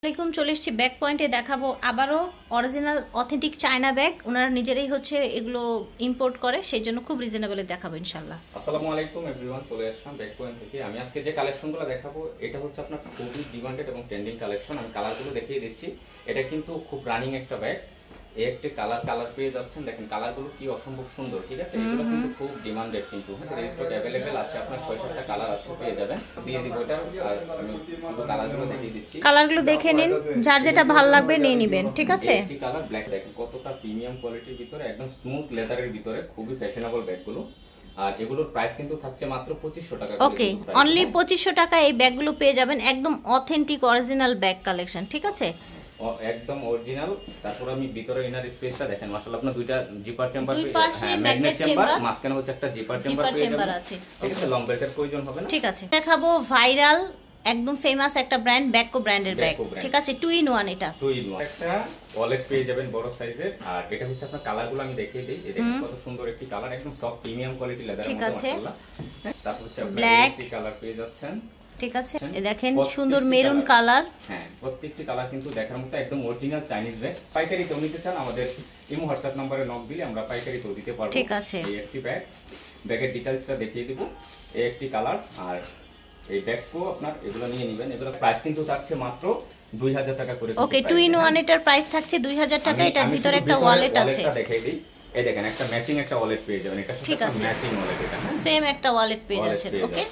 আসসালামাইকুম চলে এসেছি ব্যাগ পয়েন্টে দেখাবো আবারও অরিজিনাল অথেন্টিক চায়না ব্যাগ। ওনারা নিজেরাই হচ্ছে এগুলো ইম্পোর্ট করে, সেই জন্য খুব রিজনেবলে দেখাবো ইনশাআল্লাহ। আসসালামু আলাইকুম এভরিওয়ান, চলে আসলাম ব্যাগ পয়েন্ট থেকে। আমি আজকে যে কালেকশনগুলো দেখাবো এটা হচ্ছে আপনার খুবই ডিমান্ডেড এবং ট্রেন্ডিং কালেকশন। আমি কালারগুলো দেখিয়ে দিচ্ছি। এটা কিন্তু খুব রানিং একটা ব্যাগ। এই একটা কালার পেয়ে যাচ্ছেন, দেখেন কালারগুলো কি অসম্ভব সুন্দর, ঠিক আছে? এগুলো কিন্তু খুব ডিমান্ডেড, কিন্তু স্টক অ্যাভেলেবেল আছে, আপনার 6-7টা কালার আছে, পেয়ে যাবেন। দিয়ে দিব এটা, আর আমি শুধু কালারগুলো দেখিয়ে দিচ্ছি। কালারগুলো দেখে নিন, যার যেটা ভালো লাগবে নিয়ে নেবেন, ঠিক আছে? একটি কালার ব্ল্যাক, দেখেন কতটা প্রিমিয়াম কোয়ালিটির ভিতরে, একদম স্মুথ লেদারের ভিতরে, খুবই ফ্যাশনেবল ব্যাগগুলো। আর এগুলোর প্রাইস কিন্তু থাকছে মাত্র 2500 টাকা। ওকে, অনলি 2500 টাকা এই ব্যাগগুলো পেয়ে যাবেন, একদম অথেন্টিক অরিজিনাল ব্যাগ কালেকশন, ঠিক আছে? একদম অরিজিনাল। তারপর আমি ভিতরে ইনার স্পেসটা দেখেন, মাশাআল্লাহ আপনার দুইটা জিপার চেম্বার, ম্যাগনেট চেম্বার, মাঝখানে হচ্ছে একটা জিপার চেম্বার পেয়ে যাবেন, ঠিক আছে? লং বেল্টের প্রয়োজন হবে না, ঠিক আছে। দেখাবো ভাইরাল একদম ফেমাস একটা ব্র্যান্ড, ব্যাকো ব্র্যান্ডের ব্যাগ, ঠিক আছে? 2 in 1, এটা 2 in 1 একটা ওয়ালেট পেয়ে যাবেন বড় সাইজের। আর এটা হচ্ছে আপনার কালারগুলো আমি দেখিয়ে দিই। এটা কত সুন্দর একটি কালার, একদম সফট প্রিমিয়াম কোয়ালিটি লেদারের মধ্যে, মাশাআল্লাহ। তারপর হচ্ছে ব্ল্যাক কালার পেয়ে যাচ্ছেন, ঠিক আছে? এই দেখেন সুন্দর মেরুন কালার। হ্যাঁ, প্রত্যেকটি কালার কিন্তু দেখার মতো একদম অরিজিনাল চাইনিজ ব্যাগ। পাইকারি তো নিতে চান আমাদের ইমো হোয়াটসঅ্যাপ নম্বরে নক দিলে আমরা পাইকারি তো দিতে পারবো, ঠিক আছে? এই একটি ব্যাগ, ব্যাগের ডিটেইলসটা দেখিয়ে দিব। এই একটি কালার, আর এই ব্যাগও আপনার এগুলো নিয়ে নেবেন। এগুলো প্রাইস কিন্তু থাকছে মাত্র 2000 টাকা করে। ওকে, 2 in 1 এটার প্রাইস থাকছে 2000 টাকা। এটার ভিতরে একটা ওয়ালেট আছে, এটা দেখাই দিই। এই দেখেন একটা ম্যাচিং একটা ওয়ালেট পেয়ে যাবেন, এটা ঠিক আছে? ম্যাচিং ওয়ালেট, এটা সেম একটা ওয়ালেট পেয়ে যাচ্ছেন। ওকে,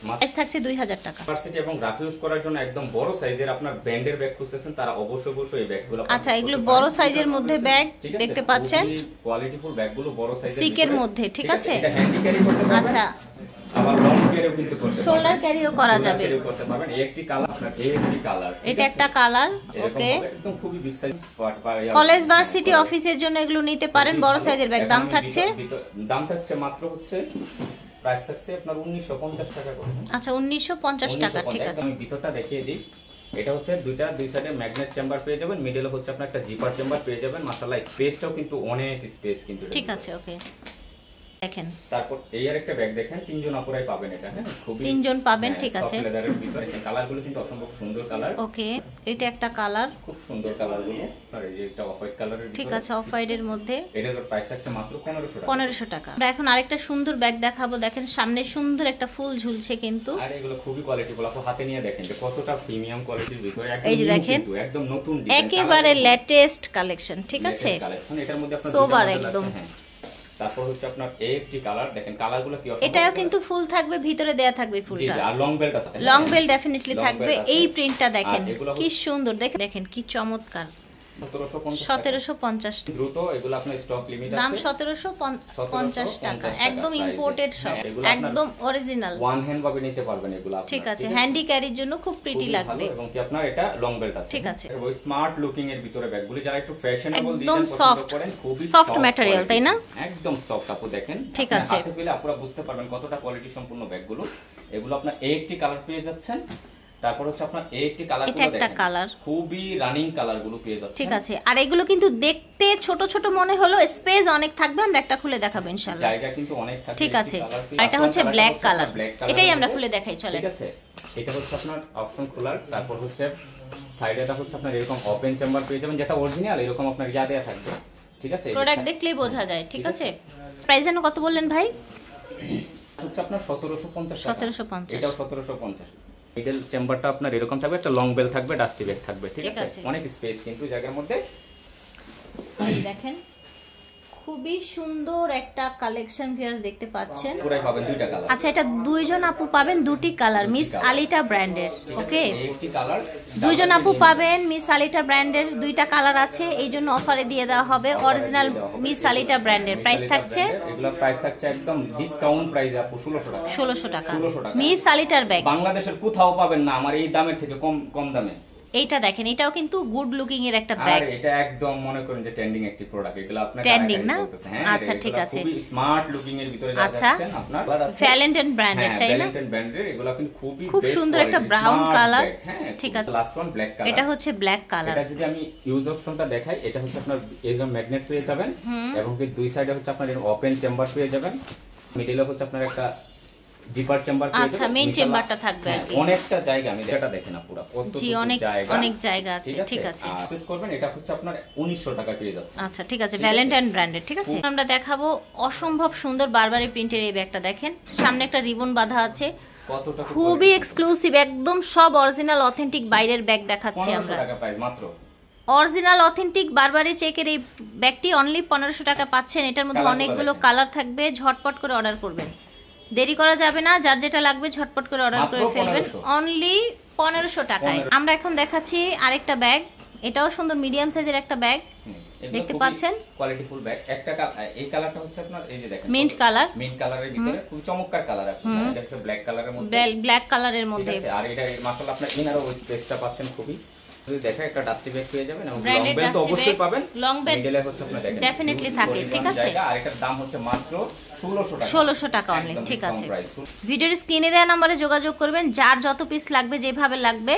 প্রাইস থাকছে 2000 টাকা। ভার্সিটি এবং রাফ ইউজ করার জন্য একদম বড় সাইজের আপনার ব্র্যান্ডের ব্যাগ খুঁজতেছেন, তারা অবশ্যই এই ব্যাগগুলো। আচ্ছা, এগুলো বড় সাইজের মধ্যে ব্যাগ দেখতে পাচ্ছেন, কোয়ালিটিফুল ব্যাগগুলো বড় সাইজের সিকের মধ্যে, ঠিক আছে? এটা হ্যান্ডি ক্যারি করতে পারবেন, আচ্ছা, আবার লং ক্যারিও কিন্তু করতে পারবেন, শোল্ডার ক্যারিও করা যাবে, ক্যারিও করতে পারবেন। এই একটি কালার, আপনার এই একটি কালার, এটা একটা কালার। ওকে, একদম খুবই বিগ সাইজ, কলেজ ভার্সিটি অফিসের জন্য এগুলো নিতে পারেন, বড় সাইজের ব্যাগ। দাম থাকছে মাত্র হচ্ছে প্রাইস থাকছে আপনার 1950 টাকা করে। আচ্ছা, 1950 টাকা, ঠিক আছে? আমি ভিতরটা দেখিয়ে দিই। এটা হচ্ছে দুই সাইডে ম্যাগনেট চেম্বার পেয়ে যাবেন, মিডলে হচ্ছে আপনার একটা জিপার চেম্বার পেয়ে যাবেন। মাশাআল্লাহ স্পেসটাও কিন্তু অনেক স্পেস কিন্তু, ঠিক আছে? ওকে, দেখেন। তারপর এই আরেকটা ব্যাগ দেখেন, তিনজন আপুরাই পাবেন এটা। হ্যাঁ, খুবই তিনজন পাবেন, ঠিক আছে? সফট লেদারের ভিতরে কালারগুলো কিন্তু অসম্ভব সুন্দর কালার। ওকে, এটা একটা কালার, খুব সুন্দর কালারগুলো। আর এই যে একটা অফ হোয়াইট কালারের ভিতরে, ঠিক আছে? অফ হোয়াইটের মধ্যে এটার প্রাইস থাকছে মাত্র 1500 টাকা। 1500 টাকা। আমরা এখন আরেকটা সুন্দর ব্যাগ দেখাবো। দেখেন সামনে সুন্দর একটা ফুল ঝুলছে কিন্তু, আর এগুলো খুবই কোয়ালিটিফুল। আপনি হাতে নিয়ে দেখেন যে কতটা প্রিমিয়াম কোয়ালিটির ভিতরে, এই যে দেখেন একদম নতুন ডিজাইন, একেবারে লেটেস্ট কালেকশন, ঠিক আছে? কালেকশন। এটার মধ্যে আপনার সোবার একদম। তারপর হচ্ছে আপনার এই একটি কালার, দেখেন কালারগুলো কি অসাধারণ। এটাও কিন্তু ফুল থাকবে, ভিতরে দেয়া থাকবে ফুলটা। জি, আর লং বেল্ট আছে, লং বেল্ট ডেফিনেটলি থাকবে। এই প্রিন্টটা দেখেন কি সুন্দর, দেখেন কি চমৎকার। 1750 দ্রুত এগুলো আপনার স্টক লিমিট আছে, দাম 1750 টাকা, একদম ইম্পোর্টেড সব, একদম অরিজিনাল, ওয়ান হ্যান্ড ভাবে নিতে পারবেন এগুলো, ঠিক আছে? হ্যান্ডি ক্যারির জন্য খুব প্রিটি লাগবে, এবং কি আপনার এটা লং বেল্ট আছে, ঠিক আছে? ওই স্মার্ট লুকিং এর ভিতরে ব্যাগগুলো যারা একটু ফ্যাশনেবল একদম ডিজাইন পছন্দ করেন, খুবই সফট ম্যাটেরিয়াল, তাই না? একদম সফট। আপু দেখেন, ঠিক আছে? হাতে পেলে আপনারা বুঝতে পারবেন কতটা কোয়ালিটি সম্পূর্ণ ব্যাগগুলো। এগুলো আপনার এই একটি কালার পেয়ে যাচ্ছেন। তারপর হচ্ছে আপনার এই একটি কালার, এটা একটা কালার, খুবই রানিং কালারগুলো পেয়ে যাচ্ছে, ঠিক আছে? আর এগুলো কিন্তু দেখতে ছোট ছোট মনে হলো, স্পেস অনেক থাকবে। আমরা একটা খুলে দেখাবো ইনশাআল্লাহ, জায়গা কিন্তু অনেক থাকবে, ঠিক আছে? এটা হচ্ছে ব্ল্যাক কালার, এটাই আমরা খুলে দেখাই, চলে। ঠিক আছে? এটা হচ্ছে আপনার অপশন খোলার। তারপর হচ্ছে সাইডেটা হচ্ছে আপনার এরকম ওপেন চেম্বার পেয়ে যাবেন, যেটা অরিজিনাল এরকম আপনার যা দেয়া থাকবে, ঠিক আছে? প্রোডাক্ট দেখলেই বোঝা যায়, ঠিক আছে? প্রাইস জানো কত বললেন ভাই? হচ্ছে আপনার 1750 টাকা। 1750, এটাও 1750। মিডল চেম্বারটা আপনার এরকম থাকবে, একটা লং বেল থাকবে, ডাস্টি ব্যাগ থাকবে, ঠিক আছে? অনেক স্পেস কিন্তু জায়গার মধ্যে। এই দেখেন খুবই সুন্দর একটা কালেকশন ভিউয়ার্স দেখতে পাচ্ছেন, পুরাই পাবেন দুইটা কালার। আচ্ছা, এটা দুইজন আপু পাবেন, দুটি কালার, মিস আলিটা ব্র্যান্ডের। ওকে, একটি কালার দুইজন আপু পাবেন, মিস আলিটা ব্র্যান্ডের, দুইটা কালার আছে, এই জন্য অফারে দিয়ে দেওয়া হবে অরিজিনাল মিস আলিটা ব্র্যান্ডের। প্রাইস থাকছে, এগুলা প্রাইস থাকছে একদম ডিসকাউন্ট প্রাইসে আপু 1600 টাকা। 1600 টাকা 1600 টাকা। মিস আলিটার ব্যাগ বাংলাদেশের কোথাও পাবেন না আমার এই দামের থেকে কম দামে। এইটা দেখেন, এটাও কিন্তু গুড লুকিং এর একটা ব্যাগ, আর এটা একদম মনে করেন যে ট্রেন্ডিং একটি প্রোডাক্ট। এগুলো আপনার ট্রেন্ডিং না? আচ্ছা, ঠিক আছে। খুবই স্মার্ট লুকিং এর ভিতরে যা আচ্ছা, যাচ্ছেন আপনার ভ্যালেন্টাইন ব্র্যান্ডের, তাই না? ভ্যালেন্টাইন ব্র্যান্ডের এগুলো কিন্তু খুব সুন্দর একটা ব্রাউন কালার, ঠিক আছে? লাস্ট ওয়ান ব্ল্যাক কালার, এটা হচ্ছে ব্ল্যাক কালার। এটা যদি আমি ইউজ অপশনটা দেখাই, এটা হচ্ছে আপনার একদম ম্যাগনেট পেয়ে যাবেন, এবং কি দুই সাইডে হচ্ছে আপনার এরকম ওপেন চেম্বার পেয়ে যাবেন। মিডলে হচ্ছে আপনার একটা জিপার চেম্বার আচ্ছা, মেইন চেম্বারটা থাকবে আর কি। অনেকটা জায়গা, আমি এটা দেখে না পুরো কত জি, অনেক জায়গা আছে। ঠিক আছে, অ্যাক্সেস করবেন। এটা হচ্ছে আপনার 1900 টাকা পেয়ে যাচ্ছে। আচ্ছা ঠিক আছে, ভ্যালেন্টাইন ব্র্যান্ডের। ঠিক আছে, আমরা দেখাবো অসম্ভব সুন্দর বারবারি প্রিন্টের এই ব্যাগটা। দেখেন সামনে একটা রিবন বাঁধা আছে, কতটা খুবই এক্সক্লুসিভ, একদম সব অরিজিনাল অথেন্টিক বাইরের ব্যাগ দেখাচ্ছি 1500 আমরা। টাকা প্রাইস মাত্র। অরিজিনাল অথেন্টিক বারবারি চেকের এই ব্যাগটি অনলি 1500 টাকা পাচ্ছেন। এটার মধ্যে কালার অনেকগুলো দেখেন। কালার থাকবে, ঝটপট করে অর্ডার করবেন, দেরি করা যাবে না। যার যেটা লাগবে ঝটপট করে অর্ডার মাত্র করে ফেলবেন 1500 অনলি 1500 টাকায়। আমরা এখন দেখাচ্ছি আরেকটা ব্যাগ, এটাও সুন্দর মিডিয়াম সাইজের একটা ব্যাগ, দেখতে পাচ্ছেন কোয়ালিটিফুল ব্যাগ। একটা এই কালারটা হচ্ছে আপনার এই যে দেখেন মিন্ট কালার, মিন্ট কালারের ভিতরে খুব চমৎকার কালার। আপনার এটা হচ্ছে ব্ল্যাক কালারের মধ্যে, ব্ল্যাক কালারের ঠিক মধ্যে। আছে। আর এটা মাশাআল্লাহ আপনার ইনারও স্পেসটা পাচ্ছেন খুবই। যদি দেখেন একটা ডাস্টি ব্যাগ পেয়ে যাবেন, এবং লং ব্র্যান্ডেড বেল্ট তো ডাস্টি অবশ্যই ব্যাগ, পাবেন। লং বেল্ট মিডলে হচ্ছে আপনার দেখেন ডেফিনেটলি থাকে। ঠিক আছে, জায়গা। আর এটার দাম হচ্ছে মাত্র 1600 টাকা। 1600 টাকা অনলি। একদম ঠিক আছে, discount price। ভিডিওর স্ক্রিনে দেওয়া নম্বরে যোগাযোগ করবেন, যার যত পিস লাগবে যেভাবে লাগবে।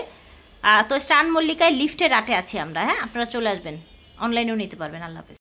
তো স্টান মল্লিকায় লিফটের আটে আছি আমরা, হ্যাঁ আপনারা চলে আসবেন, অনলাইনেও নিতে পারবেন। আল্লাহ হাফেজ।